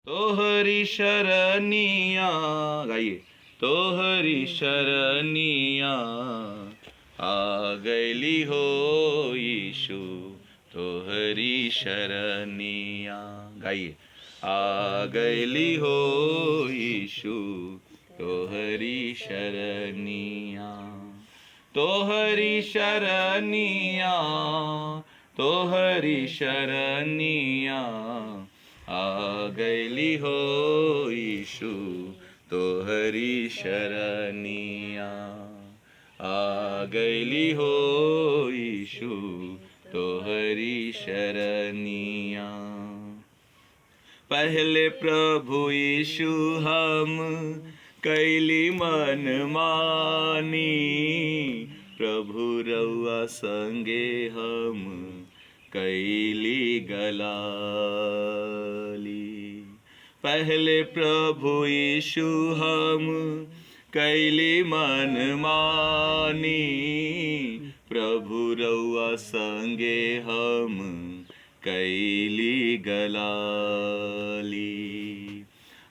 तोहरी शरणिया, गाइए। तोहरी शरणिया आ गईली हो यीशु, तोहरी शरणिया, गाइए। आ गईली हो यीशु, तोहरी शरणिया। तोहरी शरणिया, तोहरी शरणिया आ गईली हो यीशु, तोहरी शरणिया आ गईली हो यीशु, तोहरी शरणिया। पहले प्रभु यीशु हम कैली मन मानी, प्रभु रउआ संगे हम कैली गलाली। पहले प्रभु यीशु हम कैली मन मानी, प्रभु रउआ संगे हम कैली गलाली।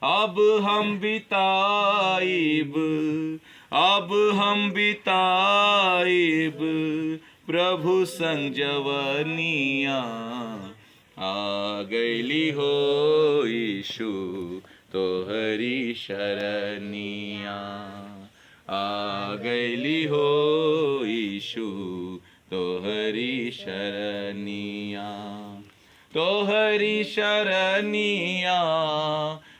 अब हम बिताइब, अब हम बिताइब प्रभु संग जवनिया, आ गईली हो यीशु, तोहरी शरणिया आ गईली हो यीशु, तोहरी शरणिया। तोहरी शरणिया,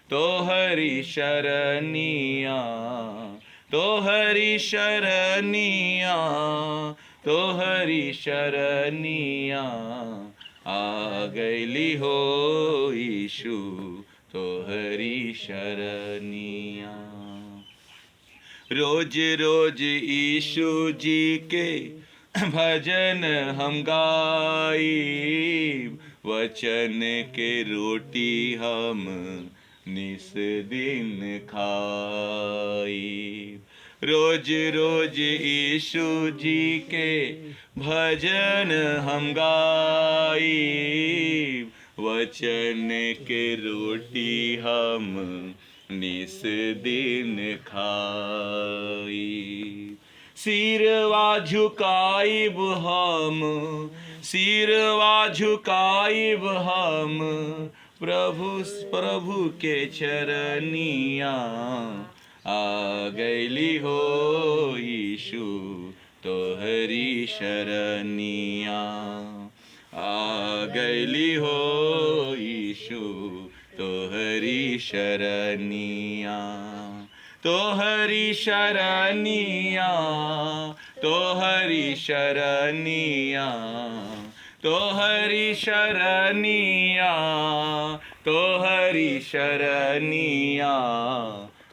तोहरी शरणिया, तोहरी शरणिया, तोहरी शरणिया आ गईली हो यीशु, तोहरी शरणिया। रोज रोज यीशु जी के भजन हम गाई, वचन के रोटी हम निस दिन खाई। रोज रोज यीशु जी के भजन हम गाई, वचन के रोटी हम निस दिन खाई। सिरवा झुकाइब हम, सिरवा झुकाइब हम प्रभु के चरनिया, आ गईली हो यीशु, तोहरी शरणिया आ गईली हो यीशु, तोहरी शरणिया। तोहरी शरणिया, तोहरी शरणिया, तोहरी शरणिया, तोहरी शरणिया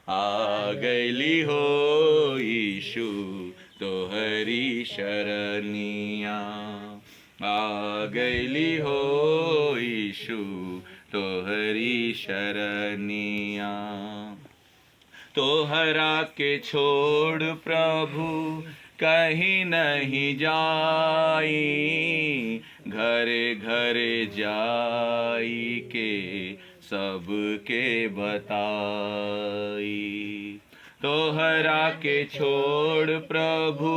आ गईली हो यीशु, तोहरी शरणिया आ गईली हो यीशु, तोहरी शरणिया। तोहरा के छोड़ प्रभु कहीं नहीं जाई, घरे घरे जाई के सबके बताई। तोहरा के छोड़ प्रभु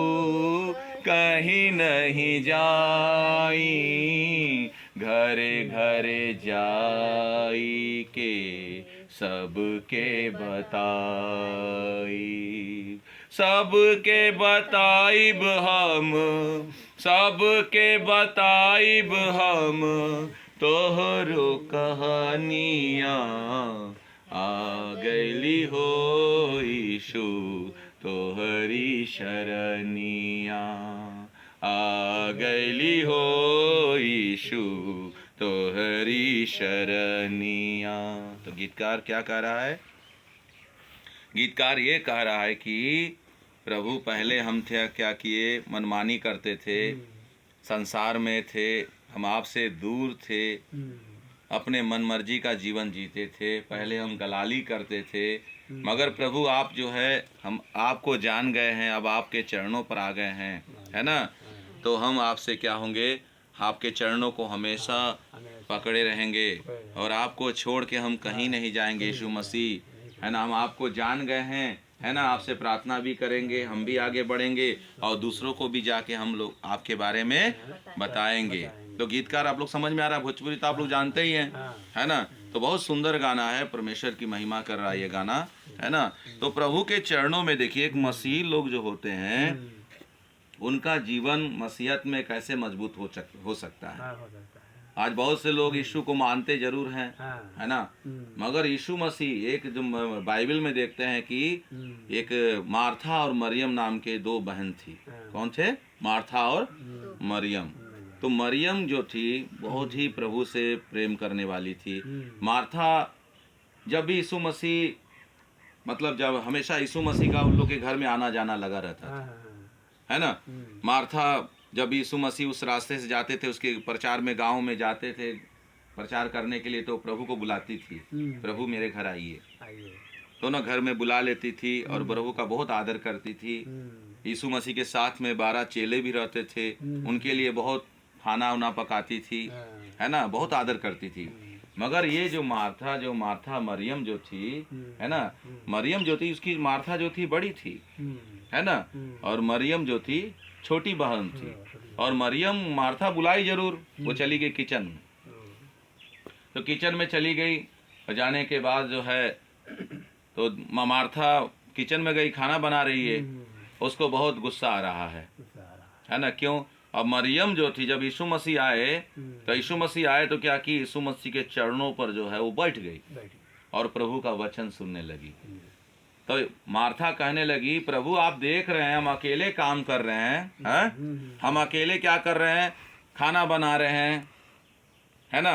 कहीं नहीं जाई, घरे घरे जाई के सबके बताई। सबके बताइब हम, सबके बताइब हम तोहरो कहानिया, आ गईली हो यीशु, तोहरी शरणिया आ गईली हो यीशु, तोहरी शरणिया। तो गीतकार क्या कह रहा है? गीतकार ये कह रहा है कि प्रभु पहले हम थे क्या किए, मनमानी करते थे, संसार में थे, हम आपसे दूर थे, अपने मन मर्जी का जीवन जीते थे, पहले हम गलाली करते थे, मगर प्रभु आप जो है हम आपको जान गए हैं, अब आपके चरणों पर आ गए हैं, है ना। तो हम आपसे क्या होंगे, आपके चरणों को हमेशा पकड़े रहेंगे और आपको छोड़ के हम कहीं नहीं जाएंगे यीशु मसीह, है ना। हम आपको जान गए हैं, है ना। आपसे प्रार्थना भी करेंगे, हम भी आगे बढ़ेंगे और दूसरों को भी जाके हम लोग आपके बारे में बताएंगे। तो गीतकार आप लोग समझ में आ रहा है, भोजपुरी तो आप लोग जानते ही हैं, है ना। तो बहुत सुंदर गाना है, परमेश्वर की महिमा कर रहा है ये गाना, है ना। तो प्रभु के चरणों में देखिए, एक मसीही लोग जो होते हैं उनका जीवन मसीहत में कैसे मजबूत हो सकता है। आज बहुत से लोग यीशु को मानते जरूर हैं, है ना, मगर यीशु मसीह, एक जो बाइबल में देखते हैं कि एक मार्था और मरियम नाम के दो बहन थी। कौन थे? मार्था और मरियम। तो मरियम जो थी बहुत ही प्रभु से प्रेम करने वाली थी। मार्था जब भी यीशु मसीह, मतलब जब हमेशा यीशु मसीह का उन लोग के घर में आना जाना लगा रहता था, है ना। मार्था जब यीशु मसीह उस रास्ते से जाते थे, उसके प्रचार में गांव में जाते थे प्रचार करने के लिए, तो प्रभु को बुलाती थी, प्रभु मेरे घर आइए। दोनों घर में बुला लेती थी और प्रभु का बहुत आदर करती थी। यीशु मसीह के साथ में 12 चेले भी रहते थे, उनके लिए बहुत खाना उना पकाती थी, है ना, बहुत आदर करती थी। मगर ये जो मार्था मरियम जो थी, है ना, मरियम जो थी, उसकी मार्था जो थी बड़ी थी, है ना, और मरियम जो थी छोटी बहन थी। और मरियम, मार्था बुलाई जरूर, वो चली गई किचन में। तो किचन में चली गई, जाने के बाद जो है, तो मार्था किचन में गई, खाना बना रही है, उसको बहुत गुस्सा आ रहा है ना। क्यों? अब मरियम जो थी, जब यीशु मसीह आए, तो यीशु मसीह आए तो क्या की, यीशु मसीह के चरणों पर जो है वो बैठ गई और प्रभु का वचन सुनने लगी। तो मार्था कहने लगी, प्रभु आप देख रहे हैं हम अकेले काम कर रहे हैं, हम अकेले क्या कर रहे हैं, खाना बना रहे हैं, है ना।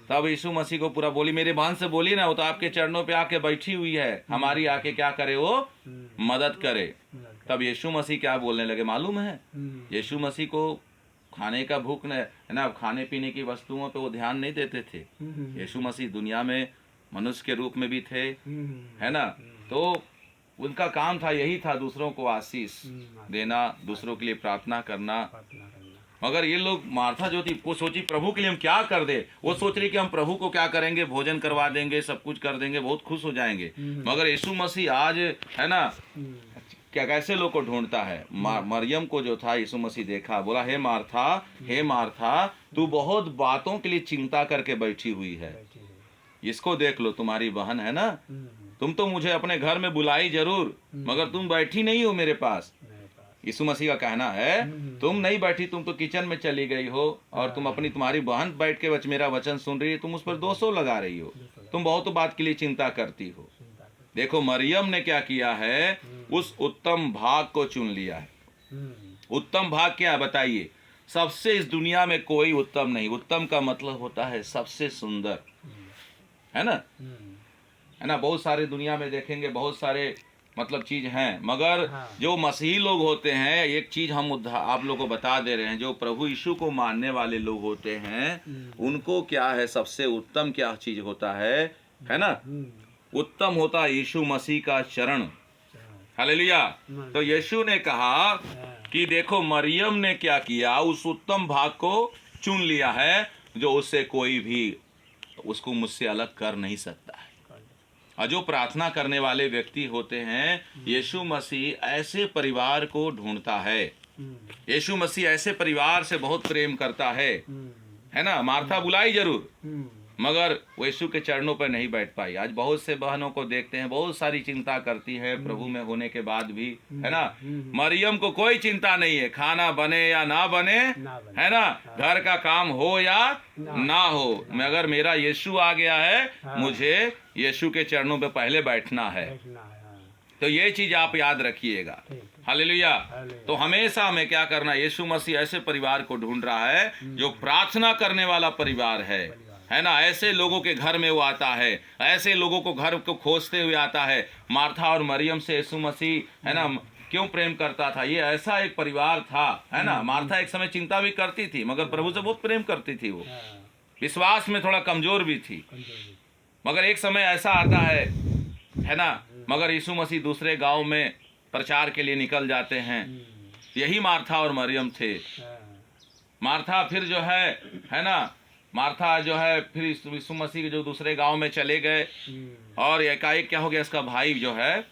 तब यीशु मसीह को पूरा बोली, मेरे बहन से बोली ना, वो तो आपके चरणों पे आके बैठी हुई है, हमारी आके क्या करे, वो मदद करे। तब यीशु मसीह क्या बोलने लगे मालूम है? यीशु मसीह को खाने का भूख है ना, खाने पीने की वस्तुओं पे वो ध्यान नहीं देते थे। यीशु मसीह दुनिया में मनुष्य के रूप में भी थे, है ना। तो उनका काम था, यही था, दूसरों को आशीष देना, दूसरों के लिए प्रार्थना करना। मगर ये लोग, मार्था जो थी वो सोची प्रभु के लिए हम क्या कर दे, वो सोच रही कि हम प्रभु को क्या करेंगे, भोजन करवा देंगे, सब कुछ कर देंगे, बहुत खुश हो जाएंगे। मगर यीशु मसीह आज, है ना, क्या कैसे लोग को ढूंढता है। मरियम को जो था यीशु मसीह देखा, बोला, हे मार्था तू बहुत बातों के लिए चिंता करके बैठी हुई है, इसको देख लो, तुम्हारी बहन है ना, तुम तो मुझे अपने घर में बुलाई जरूर, मगर तुम बैठी नहीं हो मेरे पास। यीशु मसीह का कहना है, तुम नहीं बैठी, तुम तो किचन में चली गई हो और तुम्हारी बहन बैठ के मेरा वचन सुन रही है, तुम उस पर दोषों लगा रही हो, तुम बहुत बात के लिए चिंता करती हो। देखो मरियम ने क्या किया है, उस उत्तम भाग को चुन लिया है। उत्तम भाग क्या है बताइए? सबसे, इस दुनिया में कोई उत्तम नहीं। उत्तम का मतलब होता है सबसे सुंदर, है ना, है ना। बहुत सारे दुनिया में देखेंगे, बहुत सारे मतलब चीज हैं, मगर जो मसीही लोग होते हैं, एक चीज हम आप लोग को बता दे रहे हैं, जो प्रभु यीशु को मानने वाले लोग होते हैं, उनको क्या है, सबसे उत्तम क्या चीज होता है ना, उत्तम होता है यीशु मसीह का चरण। हालेलुया। तो यीशु ने कहा कि देखो मरियम ने क्या किया, उस उत्तम भाग को चुन लिया है, जो उससे कोई भी उसको मुझसे अलग कर नहीं सकता है। और जो प्रार्थना करने वाले व्यक्ति होते हैं, यीशु मसीह ऐसे परिवार को ढूंढता है। यीशु मसीह ऐसे परिवार से बहुत प्रेम करता है ना। मार्था बुलाई जरूर, मगर वो यीशु के चरणों पर नहीं बैठ पाई। आज बहुत से बहनों को देखते हैं, बहुत सारी चिंता करती है प्रभु में होने के बाद भी, है ना। मरियम को कोई चिंता नहीं है, खाना बने या ना बने, है ना, घर का काम हो या ना हो, मगर मेरा यीशु आ गया है, मुझे यीशु के चरणों पे पहले बैठना है। तो ये चीज आप याद रखिएगा। हालेलुया। तो हमेशा हमें क्या करना, यीशु मसीह ऐसे परिवार को ढूंढ रहा है जो प्रार्थना करने वाला परिवार है ना। ऐसे लोगों के घर में वो आता है, ऐसे लोगों को घर को खोजते हुए आता है। मार्था और मरियम से यीशु मसीह, है ना, क्यों प्रेम करता था, ये ऐसा एक परिवार था, है ना। मार्था एक समय चिंता भी करती थी, मगर प्रभु से बहुत प्रेम करती थी। वो विश्वास में थोड़ा कमजोर भी थी, मगर एक समय ऐसा आता है ना, मगर यीशु मसीह दूसरे गांव में प्रचार के लिए निकल जाते हैं। यही मार्था और मरियम थे। मार्था फिर जो है ना, मार्था जो है फिर यीशु मसीह के जो दूसरे गांव में चले गए, और एकाएक क्या हो गया, इसका भाई जो है,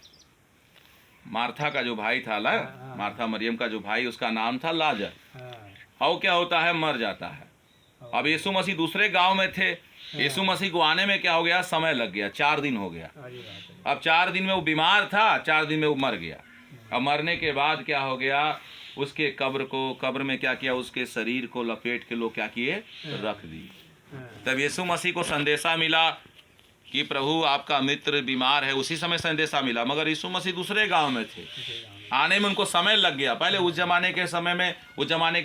मार्था का जो भाई था, मार्था मरियम का जो भाई, उसका नाम था लाजर, और क्या होता है, मर जाता है। अब यीशु मसीह दूसरे गांव में थे, यीशु मसीह को आने में क्या हो गया, समय लग गया, 4 दिन हो गया। अब 4 दिन में वो बीमार था, 4 दिन में वो मर गया। अब मरने के बाद क्या हो गया, उसके कब्र में क्या किया, उसके शरीर को लपेट के लोग क्या किए, रख दिए। तब यीशु मसीह को संदेशा मिला कि प्रभु आपका मित्र बीमार है, उसी समय संदेशा मिला, मगर यीशु मसीह दूसरे गांव में थे, आने में उनको समय लग गया। पहले उस जमाने के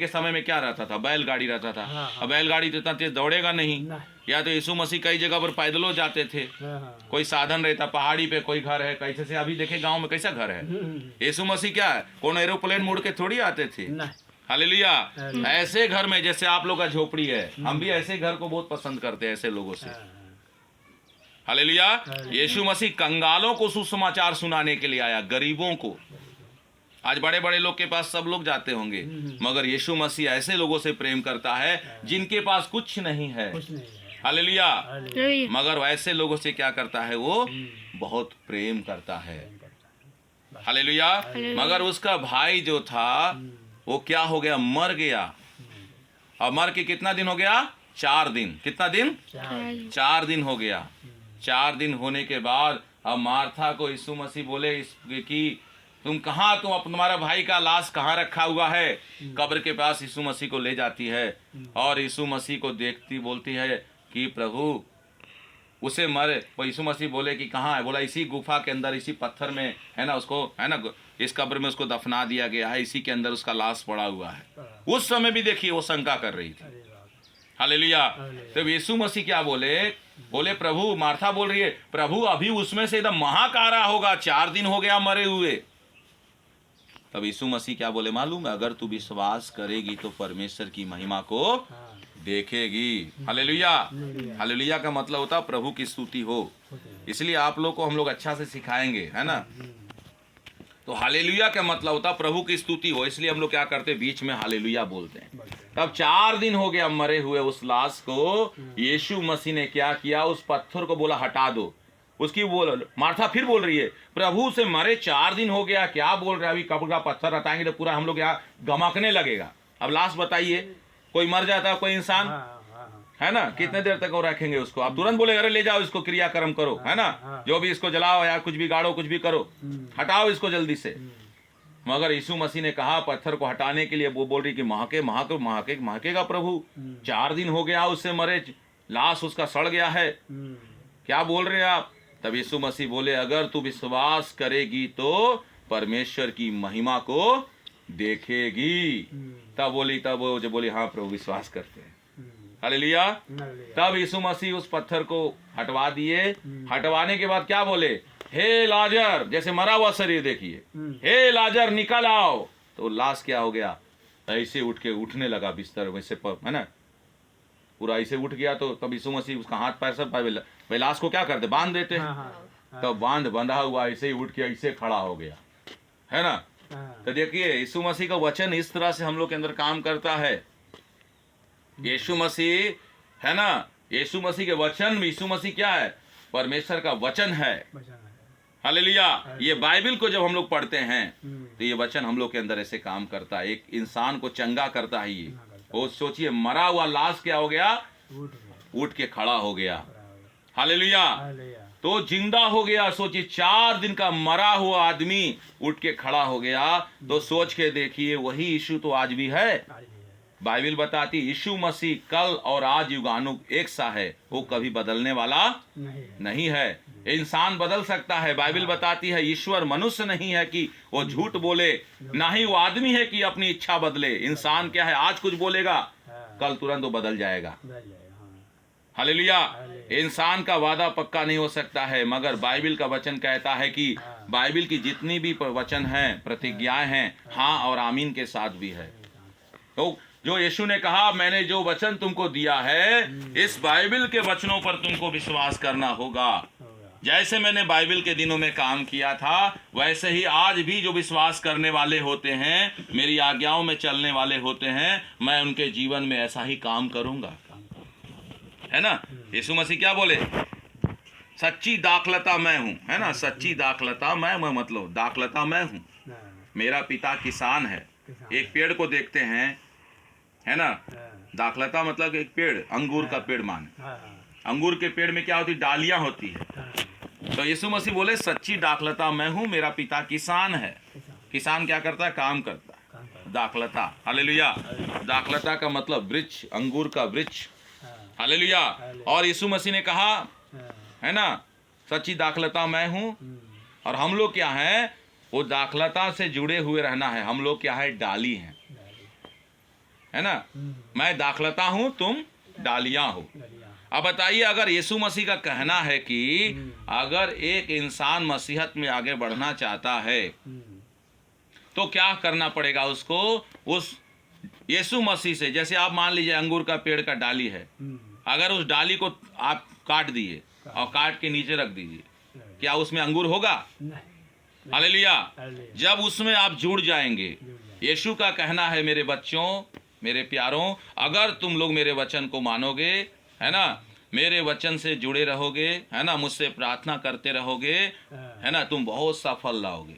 समय में क्या रहता था, बैलगाड़ी रहता था। अब बैलगाड़ी तो इतना तेज दौड़ेगा नहीं, या तो यीशु मसीह कई जगह पर पैदलों जाते थे, कोई साधन रहता, पहाड़ी पे कोई घर है, कैसे से अभी देखे गांव में कैसा घर है। यीशु मसीह क्या है, कौन एरोप्लेन मुड़ के थोड़ी आते थे। हालेलुया। ऐसे घर में जैसे आप लोग का झोपड़ी है, हम भी ऐसे घर को बहुत पसंद करते हैं, ऐसे लोगों से। हालेलुया। यीशु मसीह कंगालों को सुसमाचार सुनाने के लिए आया, गरीबों को। आज बड़े बड़े लोग के पास सब लोग जाते होंगे, मगर यीशु मसीह ऐसे लोगों से प्रेम करता है जिनके पास कुछ नहीं है। हालेलुया। मगर वैसे लोगों से क्या करता है, वो बहुत प्रेम करता है। हालेलुया। मगर उसका भाई जो था वो क्या हो गया, मर गया। और मर के कितना दिन हो गया, 4 दिन। कितना दिन, 4 दिन हो गया। 4 दिन होने के बाद अब मार्था को यीशु मसीह बोले कि तुम्हारा भाई का लाश कहाँ रखा हुआ है। कब्र के पास यीशु मसीह को ले जाती है, और यीशु मसीह को देखती बोलती है कि प्रभु उसे मरे। वो यीशु मसीह बोले कि कहाँ है, बोला इसी गुफा के अंदर, इसी पत्थर में है ना, उसको है ना, इस कब्र में उसको दफना दिया गया है, इसी के अंदर उसका लाश पड़ा हुआ है। उस समय भी देखिए वो शंका कर रही थी। हालेलुया। तो यीशु मसीह क्या बोले प्रभु, मार्था बोल रही है, प्रभु अभी उसमें से एकदम महाकारा होगा, 4 दिन हो गया मरे हुए। तब यीशु मसीह क्या बोले मालूम है, अगर तू विश्वास करेगी तो परमेश्वर की महिमा को देखेगी। हालेलुया। हालेलुया का मतलब होता है प्रभु की स्तुति हो। इसलिए आप लोग को हम लोग अच्छा से सिखाएंगे, है ना। तो हालेलुया का मतलब होता है प्रभु की स्तुति हो, इसलिए हम लोग क्या करते हैं, बीच में हालेलुया बोलते हैं। तब 4 दिन हो गया मरे हुए उस लाश को। यीशु मसीह ने क्या किया, उस पत्थर को बोला हटा दो। उसकी मार्था फिर बोल रही है, प्रभु से मरे 4 दिन हो गया, क्या बोल रहे हैं, अभी कब्र का पत्थर हटाएंगे तो पूरा हम लोग यहाँ गमकने लगेगा। अब लाश बताइए, कोई मर जाता है कोई इंसान, है ना, कितने देर तक वो रखेंगे उसको। आप तुरंत बोले अरे ले जाओ इसको, क्रियाक्रम करो, है ना, जो भी इसको जलाओ या कुछ भी गाड़ो, कुछ भी करो, हटाओ इसको जल्दी से। मगर यीशु मसीह ने कहा पत्थर को हटाने के लिए, वो बोल रही कि महकेगा प्रभु, 4 दिन हो गया उससे मरे, लाश उसका सड़ गया है, क्या बोल रहे हैं आप। तब यीशु मसीह बोले अगर तू विश्वास करेगी तो परमेश्वर की महिमा को देखेगी। तब वो जो बोली हाँ प्रभु विश्वास करते हैं। हालेलुया। तब यीशु मसीह उस पत्थर को हटवा दिए। हटवाने के बाद क्या बोले, हे लाजर, जैसे मरा हुआ शरीर देखिए, हे लाजर निकल आओ। तो लाश क्या हो गया, ऐसे उठने लगा बिस्तर वैसे है ना, पूरा ऐसे उठ गया। तो तब यीशु मसीह उसका हाथ पैर सब, लाश को क्या करते, बांध देते हैं। तब बंधा हुआ ऐसे ही उठ के ऐसे खड़ा हो गया, है ना। तो देखिए यीशु मसीह का वचन इस तरह से हम लोग के अंदर काम करता है। यीशु मसीह है ना, यीशु मसीह के वचन, यीशु मसीह क्या है, परमेश्वर का वचन है। हालेलुया। ये बाइबल को जब हम लोग पढ़ते हैं तो ये वचन हम लोग के अंदर ऐसे काम करता है, एक इंसान को चंगा करता है। ये वो सोचिए, मरा हुआ लाश क्या हो गया, उठ के खड़ा हो गया। हालेलुया। तो जिंदा हो गया। सोचिए 4 दिन का मरा हुआ आदमी उठ के खड़ा हो गया। तो सोच के देखिए वही यीशु तो आज भी है। बाइबल बताती यीशु मसीह कल और आज युगानुग एक सा है, वो कभी बदलने वाला नहीं है। इंसान बदल सकता है, बाइबल बताती है ईश्वर मनुष्य नहीं है कि वो झूठ बोले, ना ही वो आदमी है कि अपनी इच्छा बदले। इंसान क्या है, आज कुछ बोलेगा कल तुरंत वो बदल जाएगा। हालेलुया। इंसान का वादा पक्का नहीं हो सकता है, मगर बाइबल का वचन कहता है कि बाइबल की जितनी भी वचन हैं, प्रतिज्ञाएं हैं, हाँ और आमीन के साथ भी है। तो जो यीशु ने कहा मैंने जो वचन तुमको दिया है, इस बाइबल के वचनों पर तुमको विश्वास करना होगा। जैसे मैंने बाइबल के दिनों में काम किया था, वैसे ही आज भी जो विश्वास करने वाले होते हैं, मेरी आज्ञाओं में चलने वाले होते हैं, मैं उनके जीवन में ऐसा ही काम करूंगा। है ना। यीशु मसीह क्या बोले, सच्ची दाखलता मैं हूँ, है ना, सच्ची दाखलता मैं मतलब दाखलता मैं हूँ, मेरा पिता किसान है। एक पेड़ को देखते हैं, है ना, दाखलता मतलब एक पेड़, अंगूर का पेड़ माने, अंगूर के पेड़ में क्या होती, डालियां होती है। तो यीशु मसीह बोले सच्ची दाखलता मैं हूँ, मेरा पिता किसान है। किसान क्या करता है, काम करता है, दाखलता। हालेलुया। दाखलता का मतलब वृक्ष, अंगूर का वृक्ष। हालेलुया। और यीशु मसीह ने कहा, है ना, सच्ची दाखलता मैं हूँ, और हम लोग क्या हैं, वो दाखलता से जुड़े हुए रहना है। हम लोग क्या है, डाली हैं, है ना। मैं दाखलता हूँ, तुम डालियां हो। अब बताइए, अगर यीशु मसीह का कहना है कि अगर एक इंसान मसीहत में आगे बढ़ना चाहता है तो क्या करना पड़ेगा उसको, उस यीशु मसीह से, जैसे आप मान लीजिए अंगूर का पेड़ का डाली है, अगर उस डाली को आप काट दिए और काट के नीचे रख दीजिए, क्या उसमें अंगूर होगा? हालेलुया। जब उसमें आप जुड़ जाएंगे, यीशु का कहना है, मेरे बच्चों, मेरे प्यारों, अगर तुम लोग मेरे वचन को मानोगे, है ना, मेरे वचन से जुड़े रहोगे, है ना, मुझसे प्रार्थना करते रहोगे, है ना, तुम बहुत सा फल लाओगे।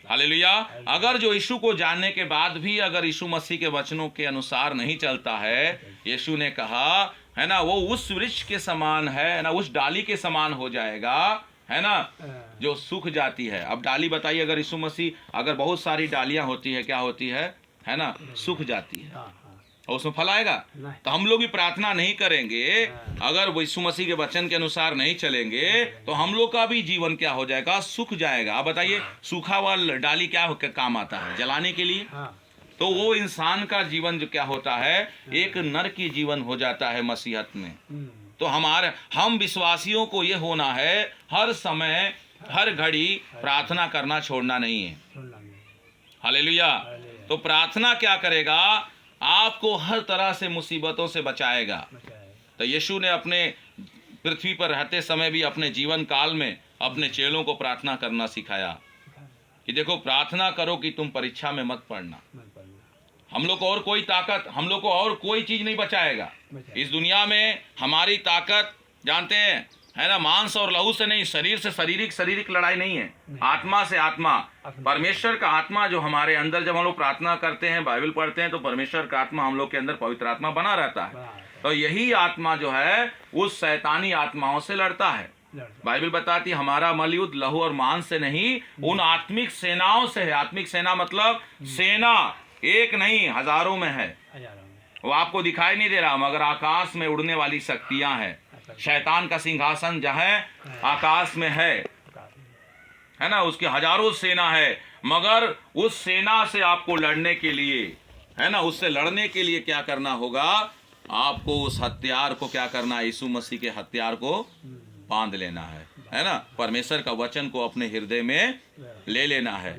हालेलुया। अगर जो यीशु को जानने के बाद भी अगर यीशु मसीह के वचनों के अनुसार नहीं चलता है, यीशु ने कहा, है ना, वो उस वृक्ष के समान है ना, उस डाली के समान हो जाएगा, है ना, जो सूख जाती है। अब डाली बताइए, अगर यीशु मसीह, अगर बहुत सारी डालियां होती है, क्या होती है ना, सूख जाती है, और उसमें फल आएगा? तो हम लोग भी प्रार्थना नहीं करेंगे, अगर यीशु मसीह के वचन के अनुसार नहीं चलेंगे, तो हम लोग का भी जीवन क्या हो जाएगा, सूख जाएगा। अब बताइए, सूखा हुआ डाली क्या काम आता है, जलाने के लिए। तो वो इंसान का जीवन जो क्या होता है, एक नर की जीवन हो जाता है मसीहत में। तो हम विश्वासियों को ये होना है, हर समय हर घड़ी प्रार्थना करना छोड़ना नहीं है। हालेलुया। तो प्रार्थना क्या करेगा, आपको हर तरह से मुसीबतों से बचाएगा। तो यीशु ने अपने पृथ्वी पर रहते समय भी अपने जीवन काल में अपने चेलों को प्रार्थना करना सिखाया कि देखो, प्रार्थना करो कि तुम परीक्षा में मत पड़ना। हम लोग को और कोई ताकत, हम लोग को और कोई चीज नहीं बचाएगा इस दुनिया में। हमारी ताकत जानते हैं, है ना, मांस और लहू से नहीं, शरीर से शारीरिक लड़ाई नहीं है, आत्मा से आत्मा, परमेश्वर का आत्मा जो हमारे अंदर, जब हम लोग प्रार्थना करते हैं, बाइबल पढ़ते हैं, तो परमेश्वर का आत्मा हम लोग के अंदर, पवित्र आत्मा बना रहता है। तो यही आत्मा जो है उस शैतानी आत्माओं से लड़ता है। बाइबल बताती है, हमारा मल युद्ध लहू और मांस से नहीं, उन आत्मिक सेनाओं से है। आत्मिक सेना मतलब सेना एक नहीं, हजारों में है। वो आपको दिखाई नहीं दे रहा, मगर आकाश में उड़ने वाली शक्तियां हैं। शैतान का सिंहासन जो है आकाश में है ना, उसकी हजारों सेना है। मगर उस सेना से आपको लड़ने के लिए, है ना, उससे लड़ने के लिए क्या करना होगा, आपको उस हथियार को क्या करना है, यीशु मसीह के हथियार को बांध लेना है ना, परमेश्वर का वचन को अपने हृदय में ले लेना है।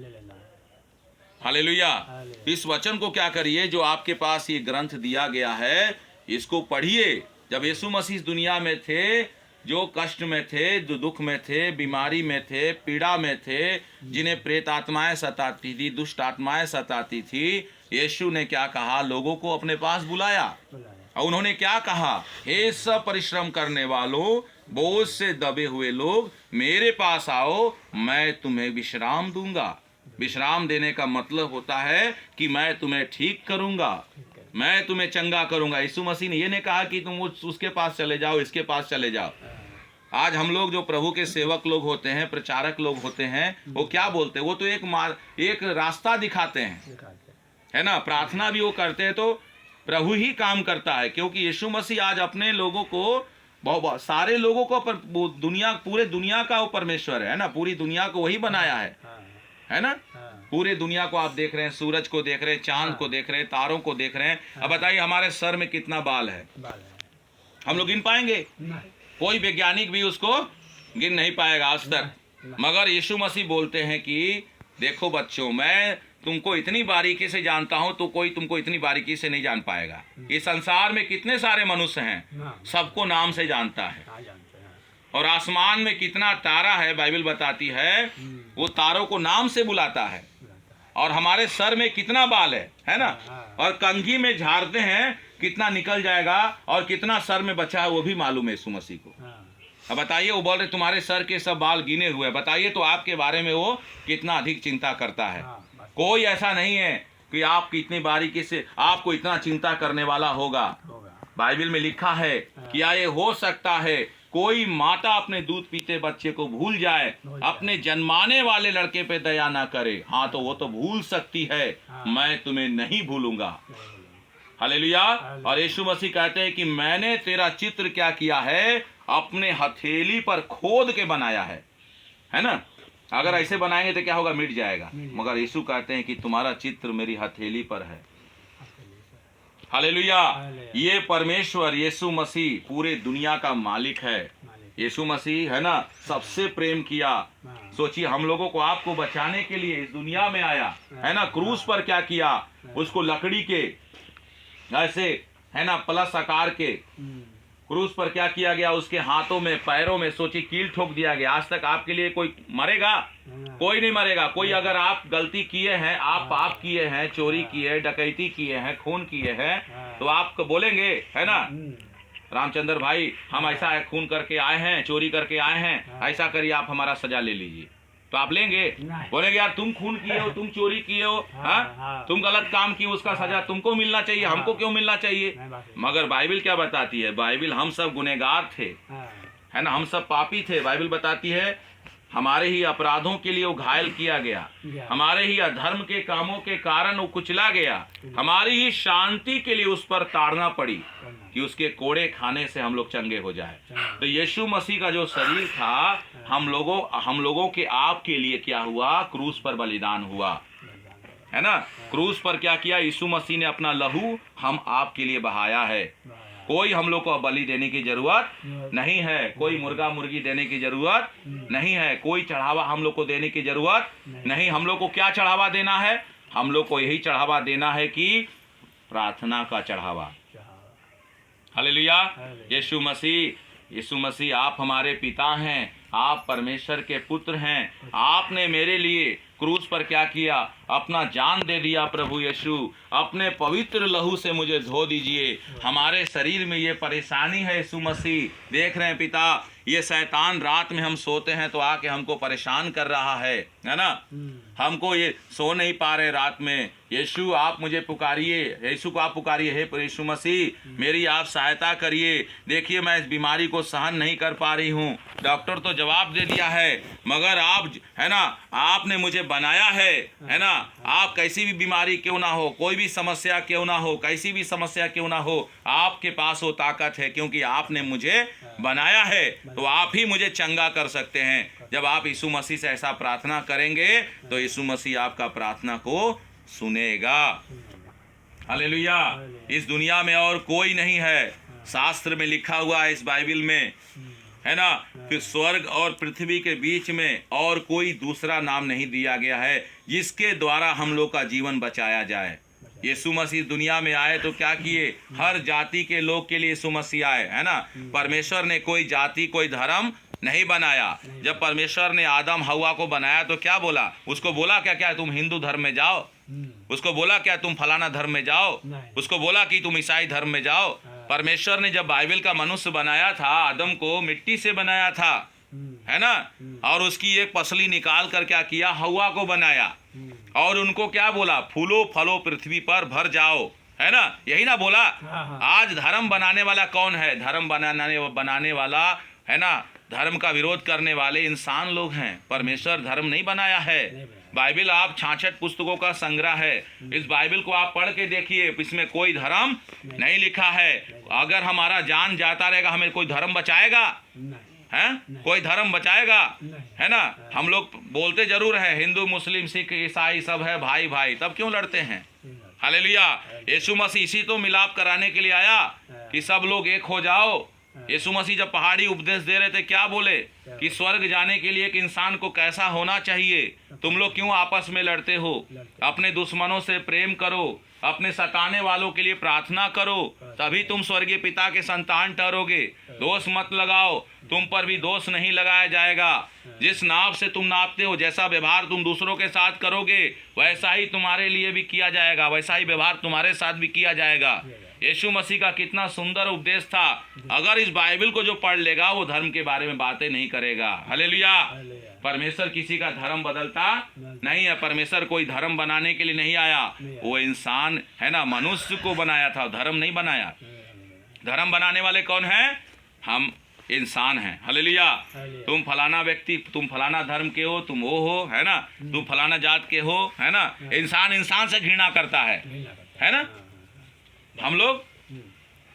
हालेलुया। इस वचन को क्या करिए, जो आपके पास ये ग्रंथ दिया गया है, इसको पढ़िए। जब यीशु मसीह इस दुनिया में थे, जो कष्ट में थे, जो दुख में थे, बीमारी में थे, पीड़ा में थे, जिन्हें प्रेत आत्माएं सताती थी, दुष्ट आत्माएं सताती थी, यीशु ने क्या कहा, लोगों को अपने पास बुलाया और उन्होंने क्या कहा, हे सब परिश्रम करने वालों, बोझ से दबे हुए लोग, मेरे पास आओ, मैं तुम्हें विश्राम दूंगा। विश्राम देने का मतलब होता है कि मैं तुम्हें ठीक करूंगा, मैं तुम्हें चंगा करूंगा। यीशु मसीह ने ये नहीं कहा कि तुम उसके पास चले जाओ, इसके पास चले जाओ। आज हम लोग जो प्रभु के सेवक लोग होते हैं, प्रचारक लोग होते हैं, वो क्या बोलते हैं, वो तो एक रास्ता दिखाते हैं, है ना। प्रार्थना भी वो करते हैं तो प्रभु ही काम करता है, क्योंकि यीशु मसीह आज अपने लोगों को, बहुत सारे लोगों को, पूरे दुनिया का वो परमेश्वर है ना, पूरी दुनिया को वही बनाया है ना। पूरे दुनिया को आप देख रहे हैं, सूरज को देख रहे हैं, चांद को देख रहे हैं, तारों को देख रहे हैं। अब बताइए, हमारे सर में कितना बाल है, हम लोग गिन पाएंगे? कोई वैज्ञानिक भी उसको गिन नहीं पाएगा आज तक। मगर यीशु मसीह बोलते हैं कि देखो बच्चों, मैं तुमको इतनी बारीकी से जानता हूं, तो कोई तुमको इतनी बारीकी से नहीं जान पाएगा। इस संसार में कितने सारे मनुष्य हैं, सबको नाम से जानता है। और आसमान में कितना तारा है, बाइबल बताती है, वो तारों को नाम से बुलाता है। और हमारे सर में कितना बाल है ना। और कंघी में झाड़ते हैं कितना निकल जाएगा और कितना सर में बचा है वो भी मालूम है यीशु मसीह को। अब बताइए, वो बोल रहे तुम्हारे सर के सब बाल गिने हुए, बताइए तो आपके बारे में वो कितना अधिक चिंता करता है। कोई ऐसा नहीं है कि आप इतनी बारीकी से आपको इतना चिंता करने वाला होगा। बाइबल में लिखा है क्या ये हो सकता है कोई माता अपने दूध पीते बच्चे को भूल जाए, अपने जन्माने वाले लड़के पे दया ना करे? हाँ, तो वो तो भूल सकती है, मैं तुम्हें नहीं भूलूंगा। हालेलुया। और यीशु मसीह कहते हैं कि मैंने तेरा चित्र क्या किया है, अपने हथेली पर खोद के बनाया है ना। अगर ऐसे बनाएंगे तो क्या होगा, मिट जाएगा। मगर यीशु कहते हैं कि तुम्हारा चित्र मेरी हथेली पर है। हालेलुया। ये परमेश्वर यीशु मसीह पूरे दुनिया का मालिक है। यीशु मसीह है ना, सबसे प्रेम किया। सोचिए, हम लोगों को आपको बचाने के लिए इस दुनिया में आया है ना। क्रूस पर क्या किया, उसको लकड़ी के ऐसे है ना प्लस आकार के क्रूस पर क्या किया गया, उसके हाथों में पैरों में सोचिए कील ठोक दिया गया। आज तक आपके लिए कोई मरेगा? कोई नहीं मरेगा। कोई अगर आप गलती किए हैं, आप पाप किए हैं, चोरी किए, डकैती किए हैं, खून किए हैं, तो आप बोलेंगे है ना, रामचंद्र भाई हम ऐसा खून करके आए हैं, चोरी करके आए हैं, ऐसा करिए आप हमारा सजा ले लीजिए, तो आप लेंगे? बोलेंगे यार तुम खून किए हो, तुम चोरी किए हो, तुम गलत काम किए, उसका सजा तुमको मिलना चाहिए, हमको क्यों मिलना चाहिए? मगर बाइबल क्या बताती है? बाइबल हम सब गुनहगार थे, है ना, हम सब पापी थे। बाइबल बताती है हमारे ही अपराधों के लिए वो घायल किया गया, हमारे ही अधर्म के कामों के कारण वो कुचला गया, हमारी ही शांति के लिए उस पर ताड़ना पड़ी कि उसके कोड़े खाने से हम लोग चंगे हो जाए। तो यीशु मसीह का जो शरीर था हम लोगों के आपके लिए क्या हुआ, क्रूस पर बलिदान हुआ, है ना। क्रूस पर क्या किया, यीशु मसीह ने अपना लहू हम आपके लिए बहाया है। कोई हम लोग को बलि देने की जरूरत नहीं है, कोई मुर्गा मुर्गी देने की जरूरत नहीं है, कोई चढ़ावा हम लोग को देने की जरूरत नहीं। हम लोग को क्या चढ़ावा देना है? हम लोग को यही चढ़ावा देना है कि प्रार्थना का चढ़ावा। हालेलुया। यीशु मसीह आप हमारे पिता हैं, आप परमेश्वर के पुत्र हैं। आपने मेरे लिए क्रूस पर क्या किया, अपना जान दे दिया। प्रभु यीशु अपने पवित्र लहू से मुझे धो दीजिए। हमारे शरीर में ये परेशानी है यीशु मसीह, देख रहे हैं पिता, ये शैतान रात में हम सोते हैं तो आके हमको परेशान कर रहा है ना। हमको ये सो नहीं पा रहे रात में। यीशु आप मुझे पुकारिए, यीशु को आप पुकारिए, हे यीशु मसीह मेरी आप सहायता करिए। देखिए मैं इस बीमारी को सहन नहीं कर पा रही हूँ, डॉक्टर तो जवाब दे दिया है, मगर आप है ना, आपने मुझे बनाया है ना। आप कैसी भी बीमारी क्यों ना हो, कोई भी समस्या क्यों ना हो, कैसी भी समस्या क्यों ना हो, आपके पास वो ताकत है, क्योंकि आपने मुझे बनाया है, तो आप ही मुझे चंगा कर सकते हैं। जब आप यीशु मसीह से ऐसा प्रार्थना करेंगे तो यीशु मसीह आपका प्रार्थना को सुनेगा। हालेलुया। इस दुनिया में और कोई नहीं है। शास्त्र में लिखा हुआ है इस बाइबल में, है ना, कि स्वर्ग और पृथ्वी के बीच में और कोई दूसरा नाम नहीं दिया गया है जिसके द्वारा हम लोग का जीवन बचाया जाए। यीशु मसीह दुनिया में आए तो क्या किए, हर जाति के लोग के लिए यीशु मसीह आए, है ना। परमेश्वर ने कोई जाति कोई धर्म नहीं बनाया। जब परमेश्वर ने आदम हवा को बनाया तो क्या बोला, उसको बोला क्या तुम हिंदू धर्म में जाओ, उसको बोला क्या तुम फलाना धर्म में जाओ, उसको बोला कि तुम ईसाई धर्म में जाओ। परमेश्वर ने जब बाइबल का मनुष्य बनाया था, आदम को मिट्टी से बनाया था, है ना, और उसकी एक पसली निकाल कर क्या किया, हवा को बनाया, और उनको क्या बोला, फूलो फलो पृथ्वी पर भर जाओ, है ना, यही ना बोला। आज धर्म बनाने वाला कौन है? धर्म बनाने वाला है ना, धर्म का विरोध करने वाले इंसान लोग हैं। परमेश्वर धर्म नहीं बनाया है। बाइबल आप 66 पुस्तकों का संग्रह है। इस बाइबल को आप पढ़ के देखिए, इसमें कोई धर्म नहीं लिखा है। अगर हमारा जान जाता रहेगा, हमें कोई धर्म बचाएगा? हैं? कोई धर्म बचाएगा? है ना। हम लोग बोलते जरूर है हिंदू मुस्लिम सिख ईसाई सब है भाई भाई, तब क्यों लड़ते हैं? हालेलुया। यीशु मसीह इसी तो मिलाप कराने के लिए आया कि सब लोग एक हो जाओ। यीशु मसीह जब पहाड़ी उपदेश दे रहे थे क्या बोले कि स्वर्ग जाने के लिए एक इंसान को कैसा होना चाहिए, तुम लोग क्यों आपस में लड़ते हो? अपने दुश्मनों से प्रेम करो, अपने सताने वालों के लिए प्रार्थना करो, तभी तुम स्वर्गीय पिता के संतान ठहरोगे। दोष मत लगाओ, तुम पर भी दोष नहीं लगाया जाएगा। जिस नाप से तुम नापते हो, जैसा व्यवहार तुम दूसरों के साथ करोगे, वैसा ही तुम्हारे लिए भी किया जाएगा, वैसा ही व्यवहार तुम्हारे साथ भी किया जाएगा। यीशु मसीह का कितना सुंदर उपदेश था। अगर इस बाइबल को जो पढ़ लेगा वो धर्म के बारे में बातें नहीं करेगा। हालेलुया। परमेश्वर किसी का धर्म बदलता नहीं है। परमेश्वर कोई धर्म बनाने के लिए नहीं आया, वो इंसान है ना, मनुष्य को बनाया था, धर्म नहीं बनाया। धर्म बनाने वाले कौन है? हम इंसान हैं। हालेलुया। तुम फलाना व्यक्ति, तुम फलाना धर्म के हो, तुम वो हो, है ना, तुम फलाना जात के हो, है ना। इंसान इंसान से घृणा करता है ना। हम लोग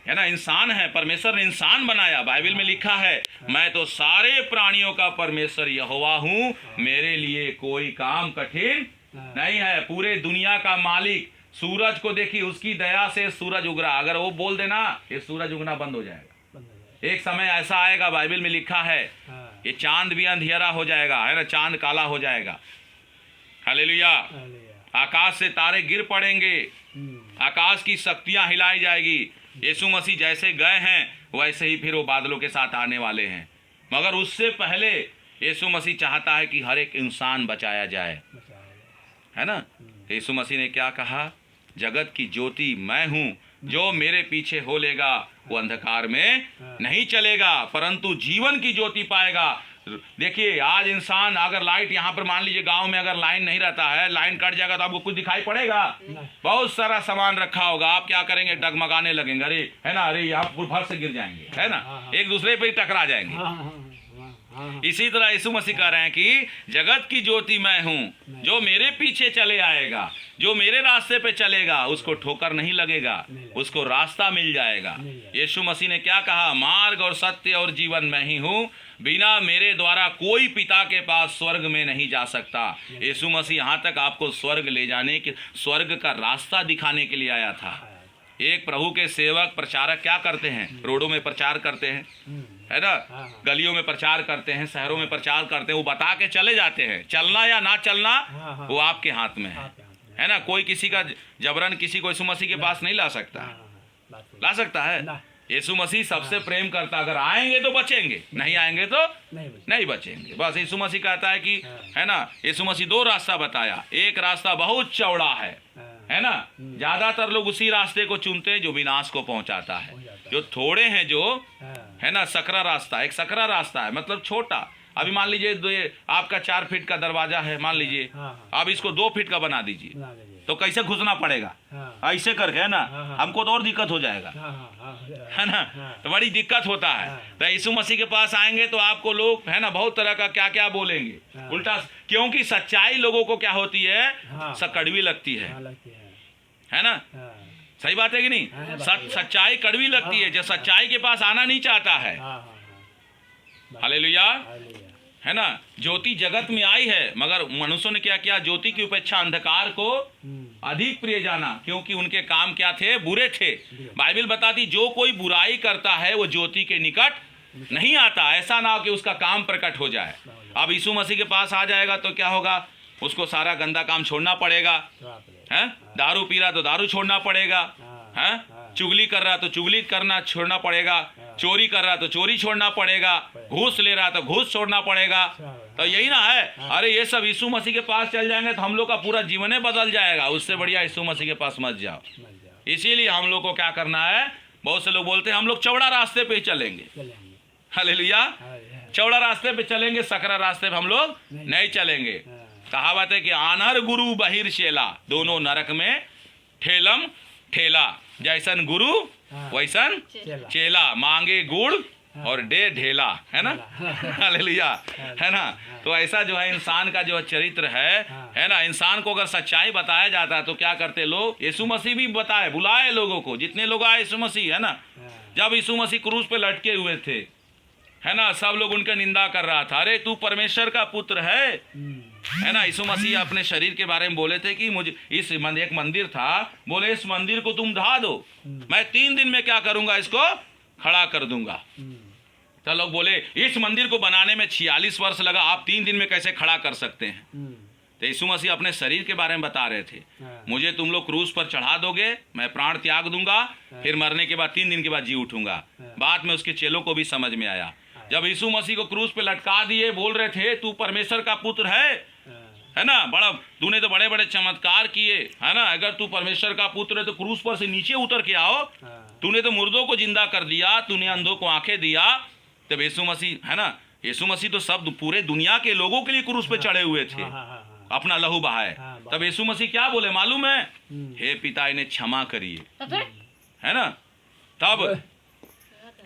है ना इंसान है, परमेश्वर ने इंसान बनाया। बाइबल में लिखा है, मैं तो सारे प्राणियों का परमेश्वर यहोवा हूँ, मेरे लिए कोई काम कठिन नहीं है। पूरे दुनिया का मालिक। सूरज को देखिए, उसकी दया से सूरज उग रहा। अगर वो बोल देना ये सूरज उगना बंद हो जाएगा। एक समय ऐसा आएगा, बाइबल में लिखा है, ये चांद भी अंधेरा हो जाएगा, है ना, चांद काला हो जाएगा। हालेलुया। आकाश से तारे गिर पड़ेंगे, आकाश की शक्तियां हिलाई जाएगी। यीशु मसीह जैसे गए हैं वैसे ही फिर वो बादलों के साथ आने वाले हैं। मगर उससे पहले यीशु मसीह चाहता है कि हर एक इंसान बचाया जाए, है ना। यीशु मसीह ने क्या कहा? जगत की ज्योति मैं हूँ, जो मेरे पीछे हो लेगा वो अंधकार में नहीं चलेगा परंतु जीवन की ज्योति पाएगा। देखिए आज इंसान, अगर लाइट यहाँ पर मान लीजिए गांव में अगर लाइन नहीं रहता है, लाइन कट जाएगा तो आपको कुछ दिखाई पड़ेगा? बहुत सारा सामान रखा होगा, आप क्या करेंगे? डगमगाने लगेंगे, अरे है ना, अरे यहाँ फुल से गिर जाएंगे, है ना, एक दूसरे पे टकरा जाएंगे। इसी तरह यीशु मसीह कह रहे हैं कि जगत की ज्योति मैं हूँ, जो मेरे पीछे चले आएगा, जो मेरे रास्ते पे चलेगा उसको ठोकर नहीं लगेगा, उसको रास्ता मिल जाएगा। यीशु मसीह ने क्या कहा? मार्ग और सत्य और जीवन मैं ही हूँ, बिना मेरे द्वारा कोई पिता के पास स्वर्ग में नहीं जा सकता। यीशु मसीह यहाँ तक आपको स्वर्ग ले जाने के, स्वर्ग का रास्ता दिखाने के लिए आया था। एक प्रभु के सेवक प्रचारक क्या करते हैं? रोडों में प्रचार करते हैं, है ना, गलियों में प्रचार करते हैं, शहरों में प्रचार करते हैं, वो बता के चले जाते हैं। चलना या ना चलना वो आपके हाथ में है ना। कोई किसी का जबरन किसी को यीशु मसीह के पास नहीं ला सकता। ला सकता है? यीशु मसीह सबसे प्रेम करता। अगर आएंगे तो बचेंगे, नहीं आएंगे तो नहीं बचेंगे। बस यीशु मसीह कहता है कि है ना, यीशु मसीह दो रास्ता बताया। एक रास्ता बहुत चौड़ा है ना, ज्यादातर लोग उसी रास्ते को चुनते हैं जो विनाश को पहुंचाता है। जो थोड़े हैं जो है ना, सकरा रास्ता, एक सकरा रास्ता है, मतलब छोटा। अभी मान लीजिए आपका 4 फीट का दरवाजा है, मान लीजिए आप इसको 2 फीट का बना दीजिए, तो कैसे घुसना पड़ेगा? ऐसे करके, है ना, हमको तो और दिक्कत हो जाएगा, है ना, तो बड़ी दिक्कत होता है। तो यीशु मसीह के पास आएंगे तो आपको लोग है ना बहुत तरह का क्या क्या बोलेंगे उल्टा, क्योंकि सच्चाई लोगों को क्या होती है? कड़वी लगती है ना। सही बात है कि नहीं? सच्चाई कड़वी लगती है, जो सच्चाई के पास आना नहीं चाहता है। हालेलुया, है ना। ज्योति जगत में आई है, मगर मनुष्यों ने क्या किया? ज्योति की उपेक्षा अंधकार को अधिक प्रिय जाना, क्योंकि उनके काम क्या थे? बुरे थे। बाइबल बताती जो कोई बुराई करता है वो ज्योति के निकट नहीं आता, ऐसा ना हो कि उसका काम प्रकट हो जाए। अब यीशु मसीह के पास आ जाएगा तो क्या होगा? उसको सारा गंदा काम छोड़ना पड़ेगा, है। दारू पी रहा तो दारू छोड़ना पड़ेगा, है। चुगली कर रहा तो चुगली करना छोड़ना पड़ेगा, चोरी कर रहा तो चोरी छोड़ना पड़ेगा, घूस ले रहा तो घूस छोड़ना पड़ेगा। तो यही ना है। अरे ये सब यीशु मसीह के पास चल जाएंगे तो हम लोग का पूरा जीवन ही बदल जाएगा। उससे बढ़िया यीशु मसीह के पास मत जाओ। इसीलिए हम लोग को क्या करना है? बहुत से लोग बोलते हैं हम लोग चौड़ा रास्ते पे ही चलेंगे। हालेलुया, चौड़ा रास्ते पे चलेंगे, सकरा रास्ते पे हम लोग नहीं चलेंगे। कहावत है कि आनहर गुरु बहिर शेला, दोनों नरक में ठेलम ठेला, जैसन गुरु वैसन चेला, मांगे गुड़ और दे ढेला, है ना। हालेलुया, है ना। तो ऐसा जो है इंसान का जो चरित्र है ना, इंसान को अगर सच्चाई बताया जाता है तो क्या करते लोग? यीशु मसीह भी बताए, बुलाए लोगों को, जितने लोग आए यीशु मसीह, है ना। जब यीशु मसीह क्रूस पे लटके हुए थे, है ना, सब लोग उनका निंदा कर रहा था। अरे तू परमेश्वर का पुत्र है ना। यीशु मसीह अपने शरीर के बारे में बोले थे कि मुझे एक मंदिर था, बोले इस मंदिर को तुम ढा दो, मैं 3 दिन में क्या करूंगा? इसको खड़ा कर दूंगा। तो लोग बोले इस मंदिर को बनाने में 46 वर्ष लगा, आप 3 दिन में कैसे खड़ा कर सकते हैं? तो यीशु मसीह अपने शरीर के बारे में बता रहे थे, मुझे तुम लोग क्रूस पर चढ़ा दोगे, मैं प्राण त्याग दूंगा, फिर मरने के बाद 3 दिन के बाद जी उठूंगा। बाद में उसके चेलों को भी समझ में आया। जब यीशु मसीह को क्रूस पे लटका दिए, बोल रहे थे तू परमेश्वर का पुत्र है ना, बड़ा तूने तो बड़े बड़े चमत्कार किए, है ना, अगर तू परमेश्वर का पुत्र है तो क्रूस पर से नीचे उतर के आओ, तूने तो मुर्दों को जिंदा कर दिया, तूने अंधों को आंखें दिया। तब यीशु मसीह, है ना, यीशु मसीह तो सब पूरे दुनिया के लोगों के लिए क्रूस पे चढ़े हुए थे, अपना लहू बहाए। तब यीशु मसीह क्या बोले मालूम है? हे पिता इन्हें क्षमा करिए, है ना, तब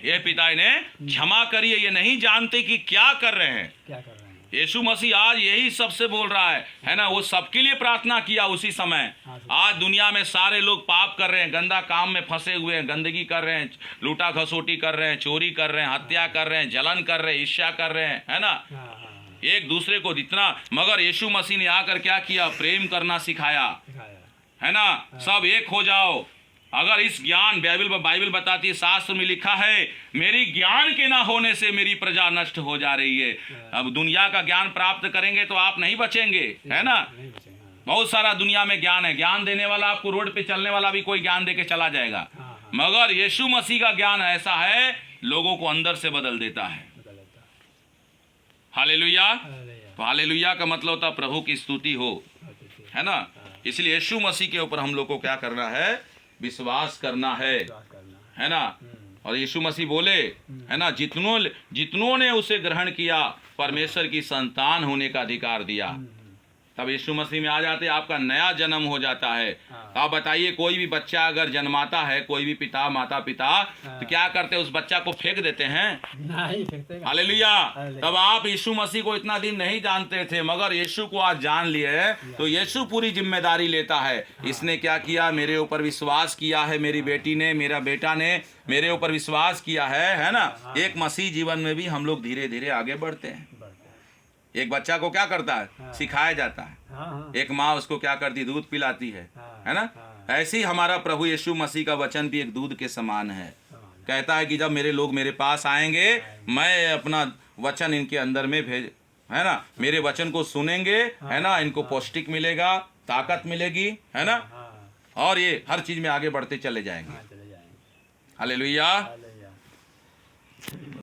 हे पिता इन्हें क्षमा करिए, ये नहीं जानते कि क्या कर रहे हैं। यीशु मसीह आज यही सबसे बोल रहा है ना, वो सबके लिए प्रार्थना किया उसी समय। आज दुनिया में सारे लोग पाप कर रहे हैं, गंदा काम में फंसे हुए हैं, गंदगी कर रहे हैं, लूटा खसोटी कर रहे हैं, चोरी कर रहे हैं, हत्या कर रहे हैं, जलन कर रहे हैं, ईर्ष्या कर रहे हैं, है ना, एक दूसरे को जितना। मगर यीशु मसीह ने आकर क्या किया? प्रेम करना सिखाया, है ना, सब एक हो जाओ। अगर इस ज्ञान बाइबल बताती है, शास्त्र में लिखा है, मेरी ज्ञान के ना होने से मेरी प्रजा नष्ट हो जा रही है। अब दुनिया का ज्ञान प्राप्त करेंगे तो आप नहीं बचेंगे, है ना। बहुत सारा दुनिया में ज्ञान है, ज्ञान देने वाला, आपको रोड पे चलने वाला भी कोई ज्ञान दे के चला जाएगा, मगर यीशु मसीह का ज्ञान ऐसा है, लोगों को अंदर से बदल देता है। हालेलुया। तो हालेलुया का मतलब होता प्रभु की स्तुति हो, है ना। इसलिए यीशु मसीह के ऊपर हम लोग को क्या करना है? विश्वास करना है ना। और यीशु मसीह बोले, है ना, जितनों ने उसे ग्रहण किया परमेश्वर की संतान होने का अधिकार दिया। तब यीशु मसीह में आ जाते, आपका नया जन्म हो जाता है। तो आप बताइए, कोई भी बच्चा अगर जन्माता है, कोई भी पिता माता पिता, तो क्या करते हैं? उस बच्चा को फेंक देते हैं? नहीं फेंकते। हालेलुया। तब आप यीशु मसीह को इतना दिन नहीं जानते थे, मगर यीशु को आज जान लिए, तो यीशु पूरी जिम्मेदारी लेता है। इसने क्या किया? मेरे ऊपर विश्वास किया है, मेरी बेटी ने, मेरा बेटा ने मेरे ऊपर विश्वास किया है ना। एक मसीह जीवन में भी हम लोग धीरे धीरे आगे बढ़ते हैं। एक बच्चा को क्या करता है? सिखाया जाता है। एक माँ उसको क्या करती? दूध पिलाती है ना। ऐसे ही हमारा प्रभु यीशु मसीह का वचन भी एक दूध के समान है। कहता है कि जब मेरे लोग मेरे पास आएंगे, मैं अपना वचन इनके अंदर में भेज, है ना, मेरे वचन को सुनेंगे, है ना, इनको पौष्टिक मिलेगा, ताकत मिलेगी, है ना, और ये हर चीज में आगे बढ़ते चले जाएंगे। हालेलुया।